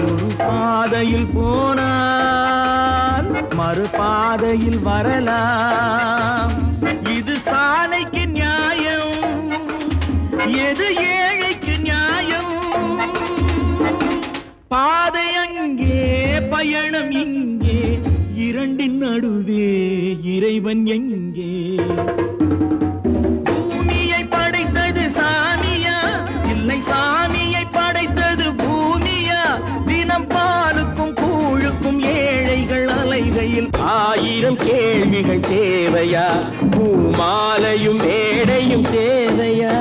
Speaker 1: ஒரு பாதையில் போனால் மறுபாதையில் வரலாம் இது சாலைக்கு நியாயம் எது ஏழைக்கு நியாயம் பாதை அங்கே பயணம் இங்கே இரண்டின் நடுவே இறைவன் எங்கே பூமியை படைத்தது சாமியா இல்லை சாமியை படைத்தது பூமியா தினம் பாலுக்கும் கூழுக்கும் ஏழைகள் அலைகையில் ஆயிரம் கேள்விகள் தேவையா பூமாலையும் மேடையும் தேவையா